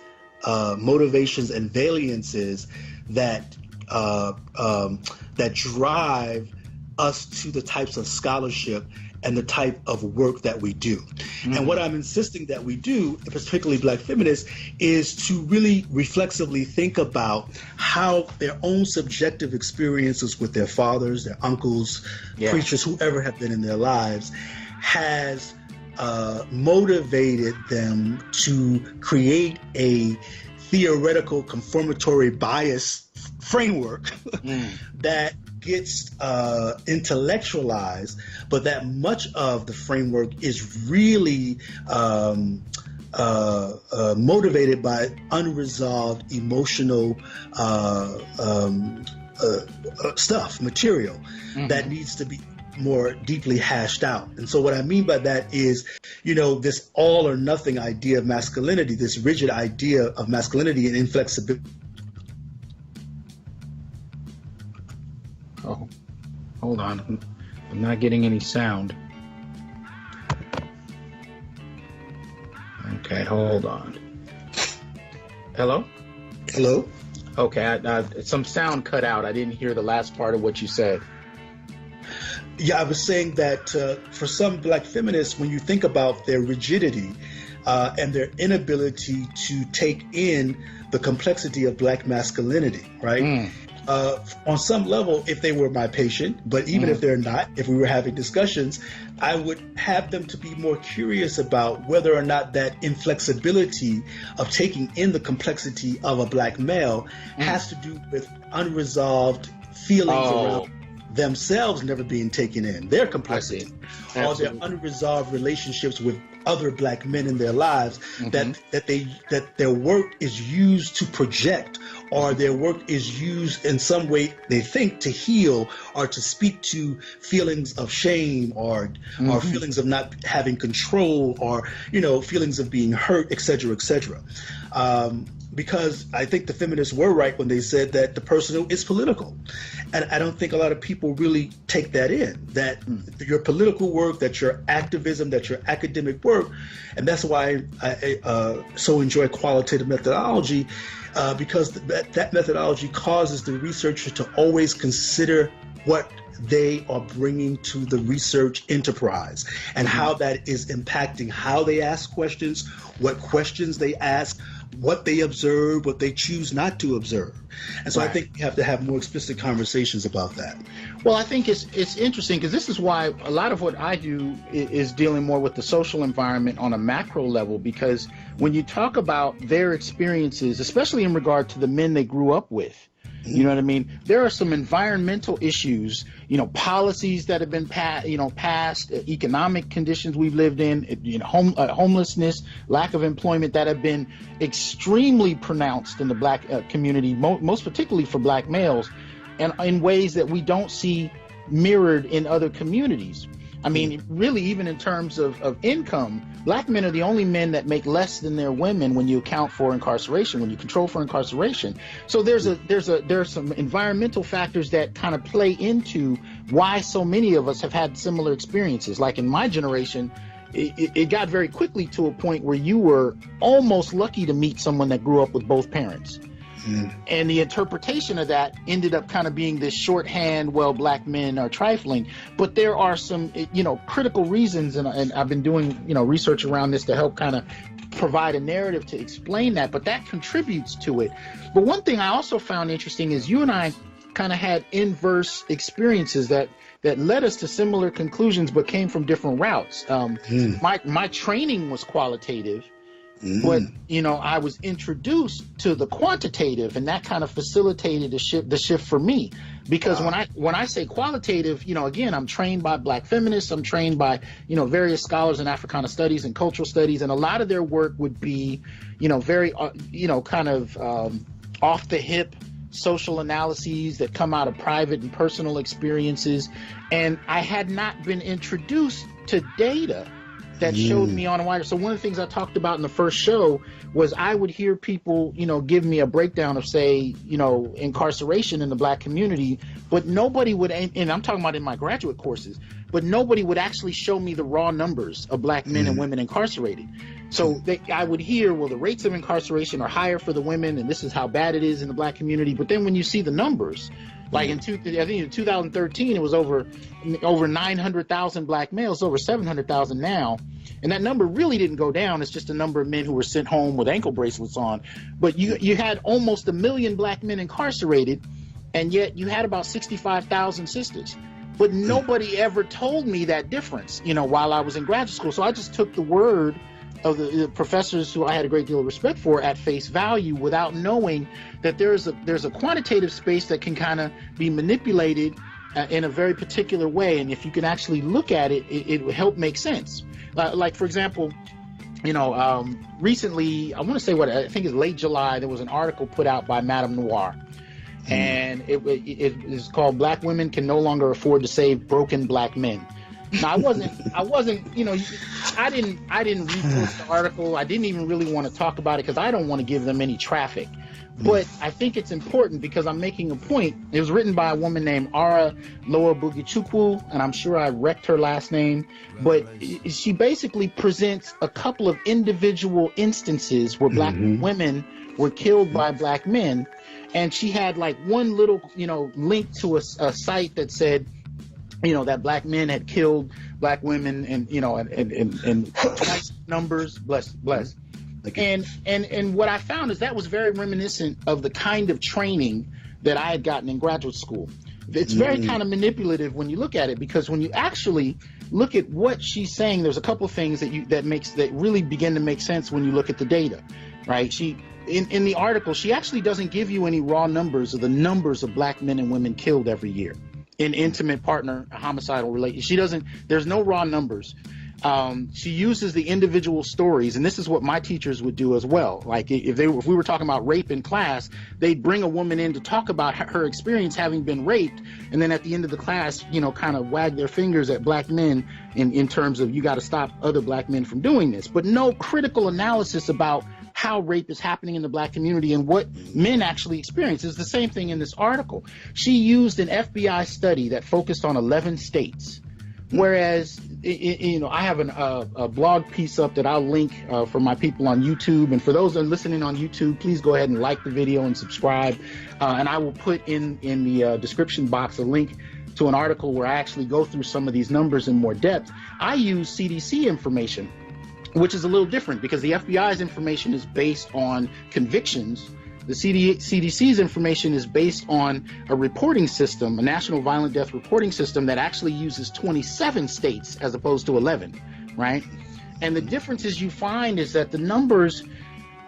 motivations and valiances that that drive us to the types of scholarship and the type of work that we do. And what I'm insisting that we do, particularly black feminists, is to really reflexively think about how their own subjective experiences with their fathers, their uncles, preachers, whoever have been in their lives, has motivated them to create a theoretical conformatory bias framework that gets intellectualized, but that much of the framework is really motivated by unresolved emotional material that needs to be more deeply hashed out. And so what I mean by that is, this all or nothing idea of masculinity, this rigid idea of masculinity and inflexibility. Oh, hold on. I'm not getting any sound. Okay, hold on. Hello? Hello? Okay, some sound cut out. I didn't hear the last part of what you said. Yeah, I was saying that for some black feminists, when you think about their rigidity and their inability to take in the complexity of black masculinity, right? On some level, if they were my patient, but even if they're not, if we were having discussions, I would have them to be more curious about whether or not that inflexibility of taking in the complexity of a black male has to do with unresolved feelings around themselves never being taken in, their complexity, or their unresolved relationships with other black men in their lives, that their work is used to project, or their work is used in some way, they think, to heal or to speak to feelings of shame or feelings of not having control, or feelings of being hurt, etc., etc. Because I think the feminists were right when they said that the personal is political. And I don't think a lot of people really take that in, that your political work, that your activism, that your academic work. And that's why I so enjoy qualitative methodology, because that methodology causes the researcher to always consider what they are bringing to the research enterprise and how that is impacting how they ask questions, what questions they ask, what they observe, what they choose not to observe. And so I think we have to have more explicit conversations about that. Well, I think it's interesting because this is why a lot of what I do is dealing more with the social environment on a macro level, because when you talk about their experiences, especially in regard to the men they grew up with, you know what I mean? There are some environmental issues, policies that have been passed, economic conditions we've lived in, homelessness, lack of employment that have been extremely pronounced in the black community, most particularly for black males, and in ways that we don't see mirrored in other communities. I mean, really, even in terms of income, black men are the only men that make less than their women when you account for incarceration, when you control for incarceration. So there are some environmental factors that kind of play into why so many of us have had similar experiences. Like in my generation, it got very quickly to a point where you were almost lucky to meet someone that grew up with both parents. And the interpretation of that ended up kind of being this shorthand, well, black men are trifling. But there are some, critical reasons, and I've been doing, research around this to help kind of provide a narrative to explain that, but that contributes to it. But one thing I also found interesting is you and I kind of had inverse experiences that led us to similar conclusions, but came from different routes. My training was qualitative. But, I was introduced to the quantitative, and that kind of facilitated the shift for me. Because when I say qualitative, again, I'm trained by Black feminists. I'm trained by, various scholars in Africana studies and cultural studies. And a lot of their work would be, very, kind of off the hip social analyses that come out of private and personal experiences. And I had not been introduced to data that showed me on a wider. So one of the things I talked about in the first show was I would hear people, give me a breakdown of, say, incarceration in the black community, but nobody would, and I'm talking about in my graduate courses, but nobody would actually show me the raw numbers of black men and women incarcerated. So I would hear, well, the rates of incarceration are higher for the women, and this is how bad it is in the black community. But then when you see the numbers, like I think in 2013, it was over 900,000 black males, over 700,000 now. And that number really didn't go down. It's just a number of men who were sent home with ankle bracelets on. But you had almost 1 million black men incarcerated, and yet you had about 65,000 sisters. But nobody ever told me that difference, while I was in graduate school. So I just took the word of the professors who I had a great deal of respect for at face value, without knowing that there's a quantitative space that can kind of be manipulated in a very particular way. And if you can actually look at it, it will help make sense. Like, for example, recently, I want to say I think it's late July, there was an article put out by Madame Noir. And it is called "Black Women Can No Longer Afford to Save Broken Black Men." Now, I wasn't, I didn't repost the article. I didn't even really want to talk about it because I don't want to give them any traffic. But I think it's important because I'm making a point. It was written by a woman named Ara Loabugichukwu, and I'm sure I wrecked her last name. But she basically presents a couple of individual instances where black women were killed by black men. And she had like one little, link to a site that said, that black men had killed black women and twice numbers, bless. Okay. And what I found is that was very reminiscent of the kind of training that I had gotten in graduate school. It's very kind of manipulative when you look at it, because when you actually look at what she's saying, there's a couple of things that really begin to make sense when you look at the data, right? In the article, she actually doesn't give you any raw numbers of the numbers of black men and women killed every year in intimate partner homicidal relations. There's no raw numbers. She uses the individual stories, and this is what my teachers would do as well. Like if we were talking about rape in class, they'd bring a woman in to talk about her experience having been raped, and then at the end of the class, kind of wag their fingers at black men in terms of, you got to stop other black men from doing this, but no critical analysis about how rape is happening in the black community and what men actually experience. It's the same thing in this article. She used an FBI study that focused on 11 states. Whereas, I have a blog piece up that I'll link for my people on YouTube. And for those that are listening on YouTube, please go ahead and like the video and subscribe. And I will put in the description box a link to an article where I actually go through some of these numbers in more depth. I use CDC information, which is a little different because the FBI's information is based on convictions. The CDC's information is based on a reporting system, a national violent death reporting system that actually uses 27 states as opposed to 11, right? And the differences you find is that the numbers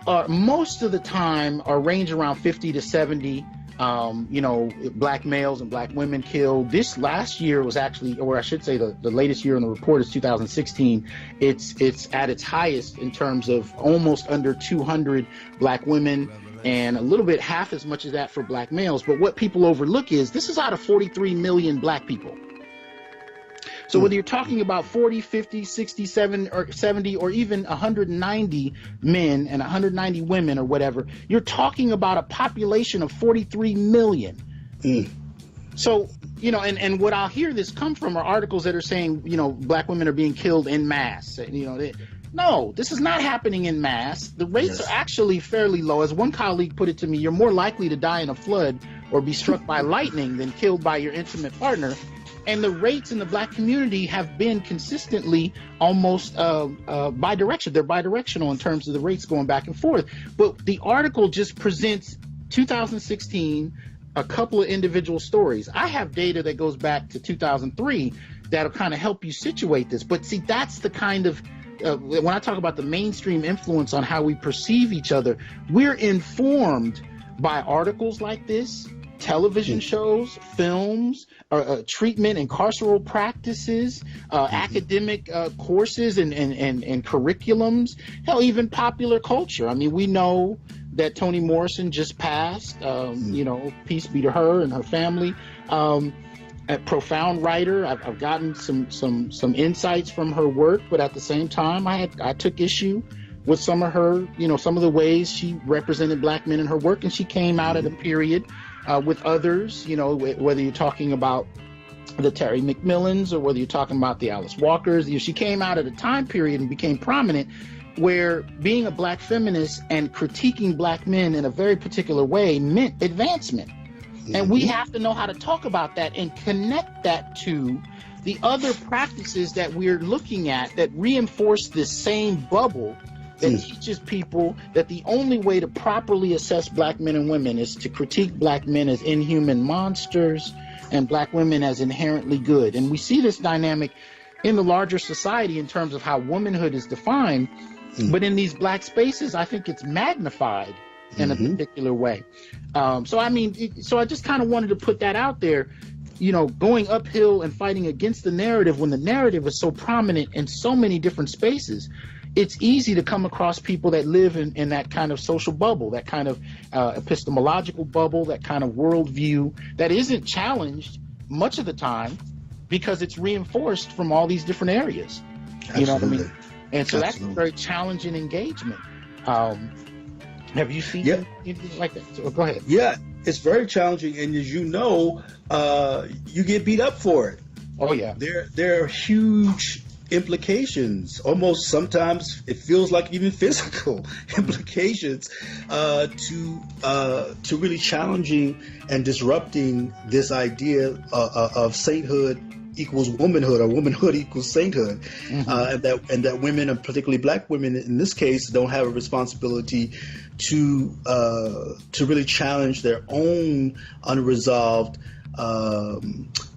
are most of the time are range around 50 to 70, black males and black women killed. This last year was actually, or I should say the latest year in the report is 2016. It's at its highest in terms of almost under 200 black women and a little bit half as much as that for black males. But what people overlook is this is out of 43 million black people. So whether you're talking about 40, 50, 67 or 70 or even 190 men and 190 women or whatever, you're talking about a population of 43 million. So, and what I'll hear this come from are articles that are saying, black women are being killed en masse. No, this is not happening en masse. The rates are actually fairly low. As one colleague put it to me, you're more likely to die in a flood or be struck by lightning than killed by your intimate partner. And the rates in the black community have been consistently almost bidirectional. They're bidirectional in terms of the rates going back and forth. But the article just presents 2016, a couple of individual stories. I have data that goes back to 2003 that'll kind of help you situate this. But see, that's the kind of when I talk about the mainstream influence on how we perceive each other, we're informed by articles like this, television shows, films, treatment and carceral practices, academic courses and curriculums, hell, even popular culture. I mean, we know that Toni Morrison just passed, peace be to her and her family. A profound writer. I've gotten some insights from her work, but at the same time, I took issue with some of her, some of the ways she represented black men in her work, and she came out at a period with others, whether you're talking about the Terry McMillans or whether you're talking about the Alice Walkers. She came out at a time period and became prominent where being a black feminist and critiquing black men in a very particular way meant advancement. And we have to know how to talk about that and connect that to the other practices that we're looking at that reinforce this same bubble that teaches people that the only way to properly assess black men and women is to critique black men as inhuman monsters and black women as inherently good. And we see this dynamic in the larger society in terms of how womanhood is defined. But in these black spaces, I think it's magnified in a particular way. So I just kind of wanted to put that out there, going uphill and fighting against the narrative when the narrative is so prominent in so many different spaces. It's easy to come across people that live in that kind of social bubble, that kind of epistemological bubble, that kind of worldview that isn't challenged much of the time because it's reinforced from all these different areas. Absolutely. You know what I mean? And so that's a very challenging engagement. Have you seen anything like that? So go ahead. Yeah, it's very challenging, and as you know, you get beat up for it. Oh yeah. There are huge implications. Almost sometimes it feels like even physical implications to really challenging and disrupting this idea of sainthood equals womanhood or womanhood equals sainthood, and that women, and particularly black women in this case, don't have a responsibility to really challenge their own unresolved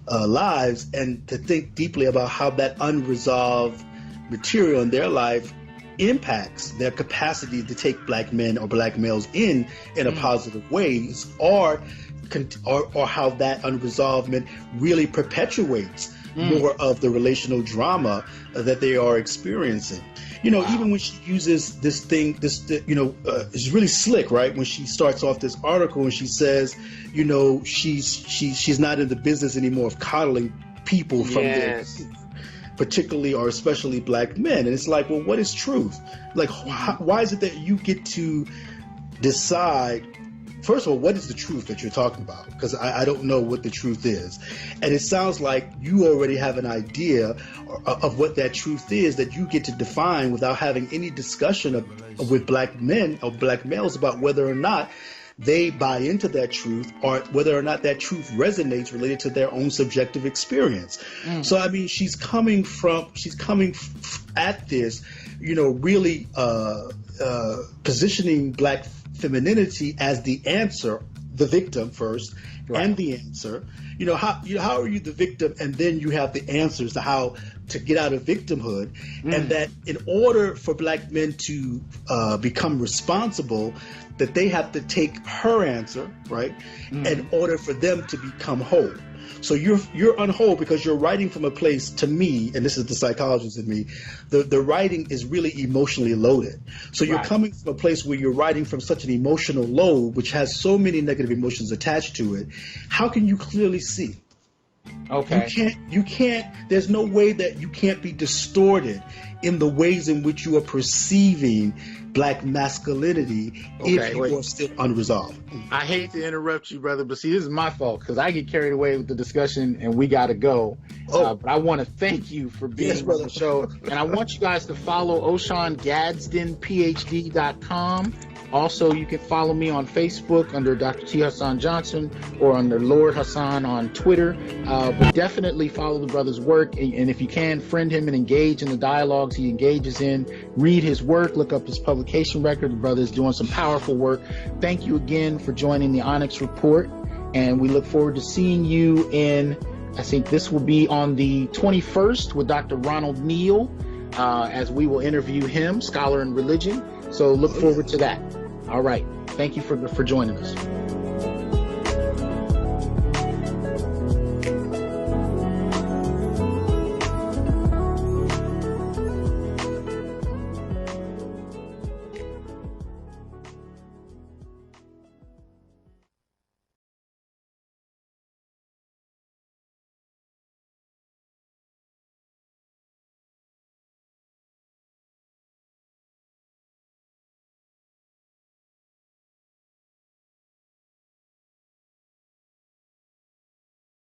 lives and to think deeply about how that unresolved material in their life impacts their capacity to take black men or black males in a positive ways, or how that unresolvement really perpetuates more of the relational drama that they are experiencing. Even when she uses this thing, it's really slick, right? When she starts off this article and she says, she's not in the business anymore of coddling people from their particularly or especially black men. And it's like, well, what is truth? Like, why is it that you get to decide, first of all, what is the truth that you're talking about? Because I don't know what the truth is. And it sounds like you already have an idea of what that truth is that you get to define without having any discussion with black men or black males about whether or not they buy into that truth, or whether or not that truth resonates related to their own subjective experience. So I mean, she's coming at this, really positioning Black femininity as the answer, the victim first, right, and the answer. How are you the victim, and then you have the answers to how to get out of victimhood, and that in order for Black men to become responsible, that they have to take her answer, right, in order for them to become whole. So you're unwhole because you're writing from a place, to me, and this is the psychologist in me, the writing is really emotionally loaded. So you're coming from a place where you're writing from such an emotional load, which has so many negative emotions attached to it. How can you clearly see? Okay. You can't, there's no way that you can't be distorted in the ways in which you are perceiving Black masculinity if you are still unresolved. I hate to interrupt you, brother, but see, this is my fault because I get carried away with the discussion and we got to go. But I want to thank you for being on the show. And I want you guys to follow OshanGadsdenPhD.com. Also, you can follow me on Facebook under Dr. T. Hasan Johnson or under Lord Hasan on Twitter. But definitely follow the brother's work. And if you can, friend him and engage in the dialogues he engages in. Read his work, look up his publication record. The brother is doing some powerful work. Thank you again for joining the Onyx Report. And we look forward to seeing you I think this will be on the 21st with Dr. Ronald Neal, as we will interview him, scholar in religion. So look forward to that. All right. Thank you for joining us.